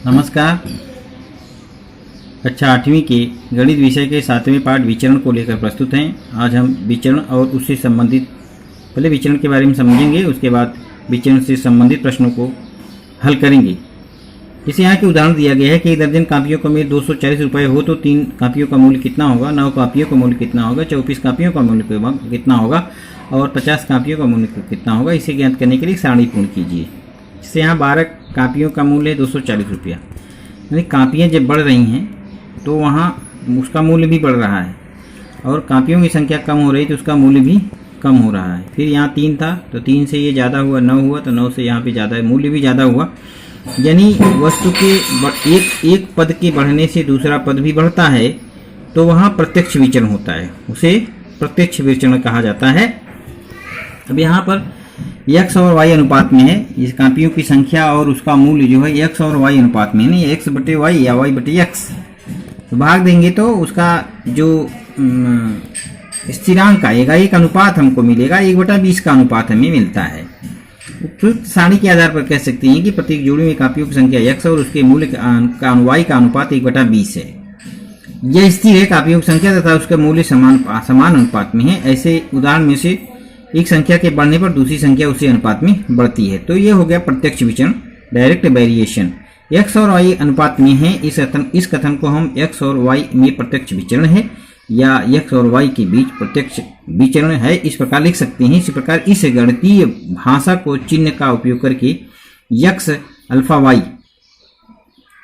नमस्कार। कक्षा 8वीं के गणित विषय के 7वें पाठ विचरण को लेकर प्रस्तुत हैं। आज हम विचरण और उससे संबंधित पहले विचरण के बारे में समझेंगे, उसके बाद विचरण से संबंधित प्रश्नों को हल करेंगे। जैसे यहाँ के उदाहरण दिया गया है कि 1 दर्जन कापियों का मूल्य 240 रुपये हो तो 3 कापियों का मूल्य कितना होगा, 9 कापियों का मूल्य कितना होगा, 24 कापियों का मूल्य कितना होगा और 50 कापियों का मूल्य कितना होगा। इसे ज्ञात करने के लिए सारणी पूर्ण कीजिए। जैसे यहाँ 12 कापियों का मूल्य है 240 रुपया, यानी कापियाँ जब बढ़ रही हैं तो वहाँ उसका मूल्य भी बढ़ रहा है और कापियों की संख्या कम हो रही तो उसका मूल्य भी कम हो रहा है। फिर यहाँ 3 था तो 3 से ये ज़्यादा हुआ, 9 हुआ तो 9 से यहाँ पे ज़्यादा है, मूल्य भी ज़्यादा हुआ। यानी वस्तु के एक पद के बढ़ने से दूसरा पद भी बढ़ता है तो वहाँ प्रत्यक्ष विचरण होता है, उसे प्रत्यक्ष विचरण कहा जाता है। अब यहाँ पर x और y अनुपात में है, इस कापियों की संख्या और उसका मूल्य जो है x और y अनुपात में, नहीं x बटे y या y बटे x। तो भाग देंगे तो उसका जो स्थिरांक आएगा एक अनुपात हमको मिलेगा, 1/20 का अनुपात हमें मिलता है। उपयुक्त सारणी के आधार पर कह सकते हैं कि प्रत्येक जोड़ी में कापियों की संख्या x और उसके मूल्य का y का अनुपात 1/20 है। यह स्थिर है, कापियों की संख्या तथा उसका मूल्य समान अनुपात में है। ऐसे उदाहरण में से एक संख्या के बढ़ने पर दूसरी संख्या उसी अनुपात में बढ़ती है। तो यह हो गया प्रत्यक्ष विचरण, डायरेक्ट वेरिएशन। x और y अनुपात में है, इस कथन को हम x और y में प्रत्यक्ष विचरण है या x और y के बीच प्रत्यक्ष विचरण है इस प्रकार लिख सकते हैं। इसी प्रकार इस गणितीय भाषा को चिन्ह का उपयोग करके x अल्फा y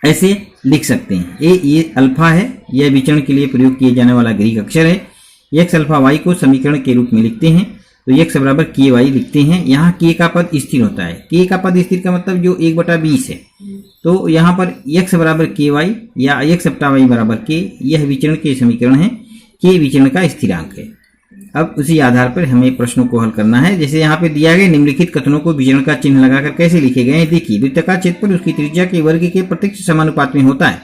ऐसे लिख सकते हैं। ये अल्फा है, यह विचरण के लिए प्रयोग किए जाने वाला ग्रीक अक्षर है। x अल्फा y को समीकरण के रूप में लिखते हैं तो x बराबर k y लिखते हैं। यहाँ k का पद स्थिर होता है, k का पद स्थिर का मतलब जो 1/20 है, तो यहाँ पर x बराबर k y या x बटा y बराबर k, यह विचरण के समीकरण है, k विचरण का स्थिरांक है। अब उसी आधार पर हमें प्रश्नों को हल करना है। जैसे यहाँ पे दिया गया निम्नलिखित कथनों को विचरण का चिन्ह लगाकर कैसे लिखे गए हैं, देखिए। वृत्ताकार क्षेत्रफल उसकी त्रिज्या के वर्ग के प्रत्यक्ष समानुपात में होता है।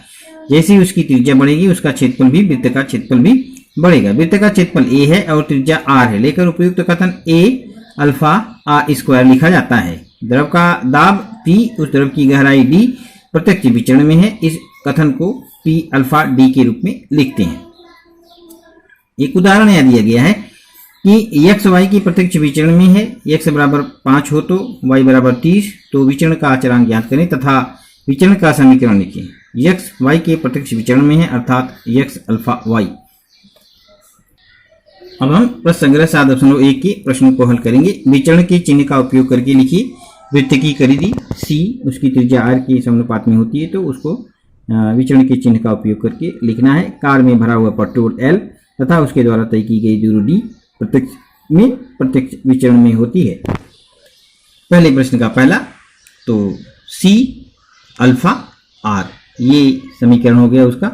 जैसे ही उसकी त्रिज्या बढ़ेगी उसका क्षेत्रफल भी, वृत्ताकार क्षेत्रफल भी बढ़ेगा। वृत्ताकार क्षेत्रफल a है और त्रिज्या r है, लेकर उपयुक्त कथन a अल्फा r स्क्वायर लिखा जाता है। द्रव का दाब p, उस द्रव की गहराई d प्रत्यक्ष विचरण में है। इस कथन को p अल्फा d के रूप में लिखते हैं। एक उदाहरण यह दिया गया है कि x y की प्रत्यक्ष विचरण में है, x बराबर 5 हो तो y बराबर 30, तो विचरण का अचरांक ज्ञात करें तथा विचरण का समीकरण लिखें। x y के प्रत्यक्ष विचरण में है अर्थात x अल्फा y। अब हम प्रश्न संग्रह 7.1 के प्रश्नों को हल करेंगे। विचरण के चिन्ह का उपयोग करके लिखिए। वृत्त की परिधि c उसकी त्रिज्या r के समानुपात में होती है तो उसको विचरण के चिन्ह का उपयोग करके लिखना है। कार में भरा हुआ पेट्रोल L तथा उसके द्वारा तय की गई दूरी d प्रत्यक्ष विचरण में होती है। पहले प्रश्न का पहला तो c अल्फा r, ये समीकरण हो गया उसका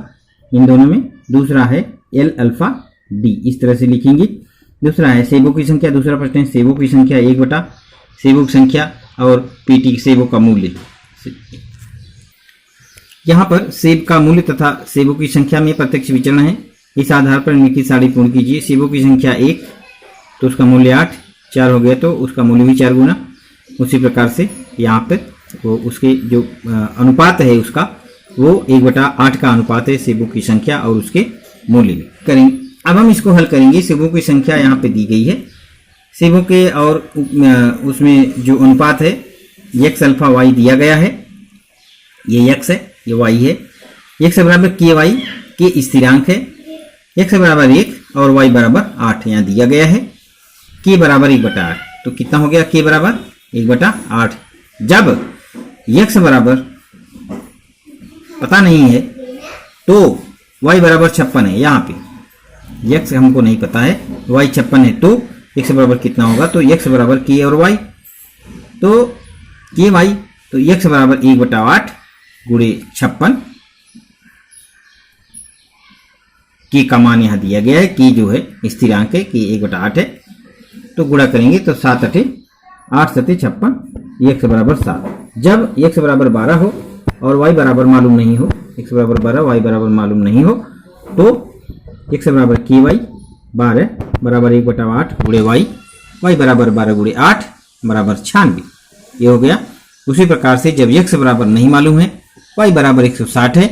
इन दोनों में। दूसरा है L अल्फा d, इस तरह से लिखेंगे। दूसरा है सेबों की संख्या, दूसरा प्रश्न है सेबों की संख्या 1 सेबों की संख्या और पेटी सेबों का मूल्य। यहाँ पर सेब का मूल्य तथा सेबों की संख्या में प्रत्यक्ष विचरण है। इस आधार पर निम्नलिखित सारणी पूर्ण कीजिए। सेबों की संख्या 1 तो उसका मूल्य 8, 4 हो गया तो उसका मूल्य भी 4 गुना। उसी प्रकार से यहाँ पर वो उसके जो अनुपात है उसका वो 1/8 का अनुपात है सेबों की संख्या और उसके मूल्य में करेंगे। अब हम इसको हल करेंगे। सेबों की संख्या यहाँ पे दी गई है, सेबों के और उसमें जो अनुपात है x अल्फा y दिया गया है, ये x है ये y है। x बराबर k y, के स्थिरांक है, x बराबर 1 और y बराबर 8 यहाँ दिया गया है। k बराबर 1/8 तो कितना हो गया, k बराबर 1/8। जब x बराबर पता नहीं है तो y बराबर 56 है। यहाँ पे x हमको नहीं पता है, y 56 है तो x बराबर कितना होगा, तो x बराबर k और y, तो k y तो x बराबर 1/8 गुणे 56। k का मान यहाँ दिया गया है, k जो है स्थिरांक है, k 1/8 है, तो गुणा करेंगे तो 7 8 8 7 56, x बराबर 7। जब x बराबर 12 हो और y बराबर मालूम नहीं हो, x बराबर 12 y बराबर मालूम नहीं हो, तो x बराबर k y 12 बराबर 1/8 गुणे y बराबर 12 गुणे 8 बराबर 96, ये हो गया। उसी प्रकार से जब x बराबर नहीं मालूम है y बराबर 160 है,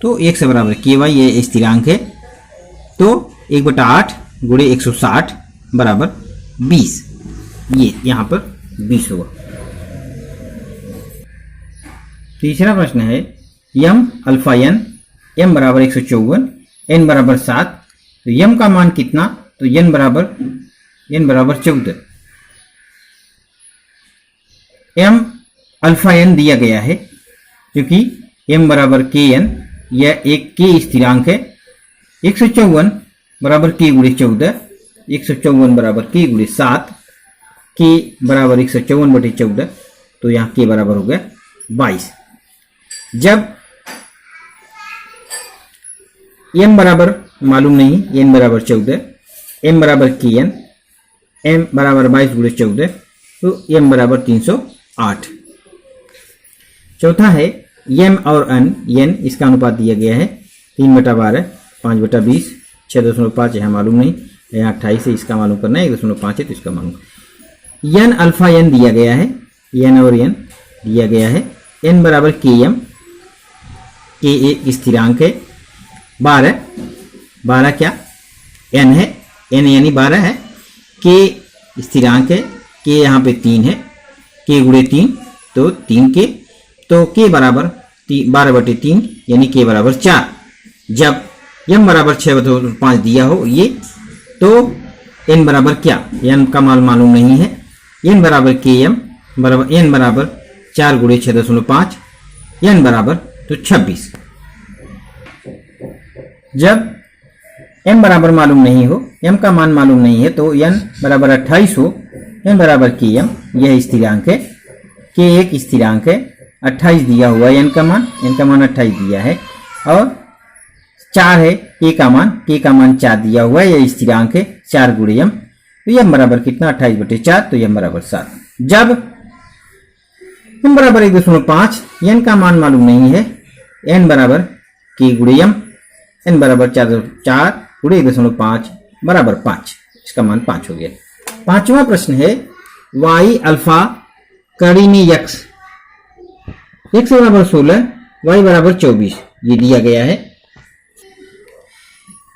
तो x बराबर के वाई ये स्थिरांक है, तो 1/8 गुणे 160 बराबर 20, ये यहाँ पर 20 होगा। तीसरा प्रश्न है यम अल्फा एन, m बराबर 154, n बराबर 7, तो m का मान कितना, तो n बराबर 14। m अल्फा n दिया गया है क्योंकि m बराबर के एन, यह एक के स्थिरांक है। 154 बराबर k गुणे 14, 154 बराबर k गुणे 7, k बराबर 154/14, तो यहाँ k बराबर हो गया 22। जब m बराबर मालूम नहीं, n बराबर 14, m बराबर के एन, m बराबर 22 गुणे 14, तो m बराबर 308। चौथा है m और n इसका अनुपात दिया गया है 3/12, 5/20, 6.5 यहाँ मालूम नहीं, यहाँ 28 है, इसका मालूम करना है, 1.5 है तो इसका मालूम। n अल्फा n दिया गया है, n और n दिया गया है, n बराबर के एम, के एक स्थिरांक है, 12 क्या n है, n यानी 12 है, k स्थिरांक है, k यहाँ पे 3 है, k गुणे 3 तो 3k, तो k बराबर 12/3 यानी k बराबर 4। जब m बराबर 6/5 दिया हो ये, तो n बराबर क्या, n का मान मालूम नहीं है, n बराबर के एम बराबर n बराबर 4 गुणे 6.5, n बराबर तो 26। जब m बराबर मालूम नहीं हो, m का मान मालूम नहीं है, तो n बराबर 28 हो, n बराबर के एम, यह स्थिरांक है, k एक स्थिरांक है, 28 दिया हुआ है n का मान 28 दिया है, और 4 है k का मान 4 दिया हुआ है, यह स्थिरांक है, 4 गुणे m, तो m बराबर कितना 28/4, तो m बराबर 7। जब m बराबर 1.5, n का मान मालूम नहीं है, n बराबर k गुणे m, n बराबर 4 गुणे 1.5 बराबर 5, इसका मान 5 हो गया। पांचवा प्रश्न है y अल्फा कड़ी में x बराबर 16, y बराबर 24, ये दिया गया है।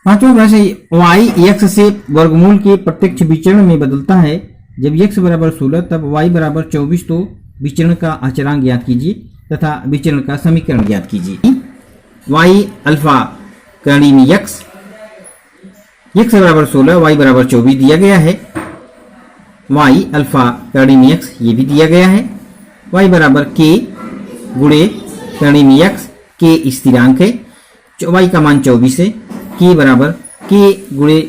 पांचवा प्रश्न, y x से वर्गमूल के प्रत्यक्ष विचरण में बदलता है। जब x बराबर 16 तब y बराबर 24, तो विचरण का अचरांक ज्ञात कीजिए तथा विचरण का समीकरण ज्ञात कीजिए। y अल्फा कड़ी में x बराबर 16, y बराबर 24 दिया गया है। y अल्फा कड़ी में x ये भी दिया गया है। y बराबर k गुणे कड़ी में x, k स्थिरांक है, y का मान 24 है, k बराबर k गुणे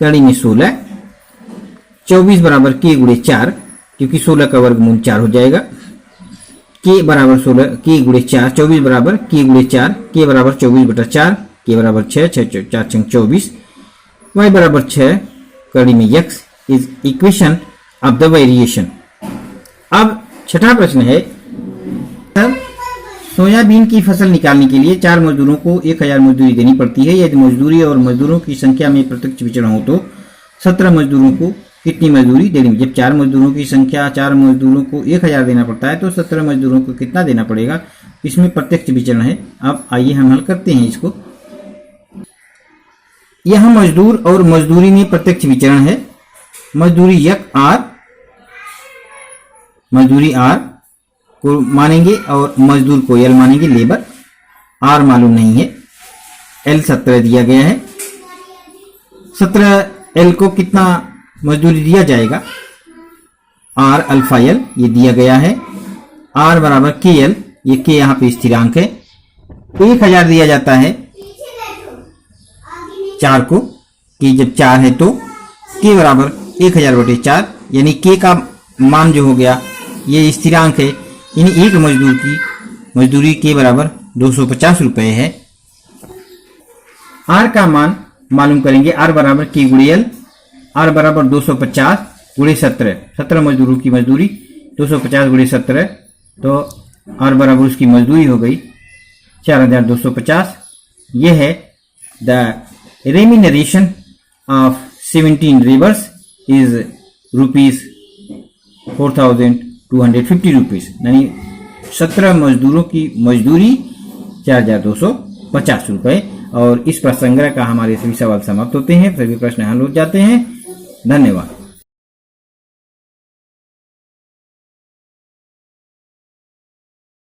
कड़ी में 16, 24 बराबर k गुणे 4, क्योंकि 16 का वर्गमूल 4 हो जाएगा, k बराबर 16 k गुणे 4, 24 बराबर k गुणे 4, k बराबर 24/4, k बराबर 6, 6 4 6 24, y बराबर 6 कड़ी में x is equation of the variation. अब छठा प्रश्न है, सोयाबीन की फसल निकालने के लिए 4 मजदूरों को 1000 मजदूरी देनी पड़ती है। यदि मजदूरी और मजदूरों की संख्या में प्रत्यक्ष विचरण हो तो 17 मजदूरों को कितनी मजदूरी देनी। जब 4 मजदूरों की संख्या 4 मजदूरों को 1000 देना पड़ता है, तो 17 मजदूरों को कितना देना पड़ेगा, इसमें प्रत्यक्ष विचरण है। अब आइए हम हल करते हैं इसको। यह मजदूर और मजदूरी में प्रत्यक्ष विचरण है। मजदूरी आर को मानेंगे और मजदूर को एल मानेंगे, लेबर आर मालूम नहीं है, एल 17 दिया गया है। 17 एल को कितना मजदूरी दिया जाएगा, आर अल्फा एल ये दिया गया है। आर बराबर के एल, ये के यहाँ पे स्थिरांक है, 1000 दिया जाता है 4 को, कि जब 4 है तो के बराबर 1000/4, यानी के का मान जो हो गया ये स्थिरांक है, यानी एक मजदूर की मजदूरी के बराबर 250 रुपए है। आर का मान मालूम करेंगे, आर बराबर के गुणे एल, आर बराबर 250 गुणे 17 मजदूरों की मजदूरी 250 गुणे 17, तो आर बराबर उसकी मजदूरी हो गई 4250। यह है the remuneration of 17 labours is ₹4250, यानी 17 मजदूरों की मजदूरी 4,250 रुपए। और इस प्रश्न संग्रह का हमारे सभी सवाल समाप्त होते हैं, सभी प्रश्न हल हो जाते हैं। धन्यवाद।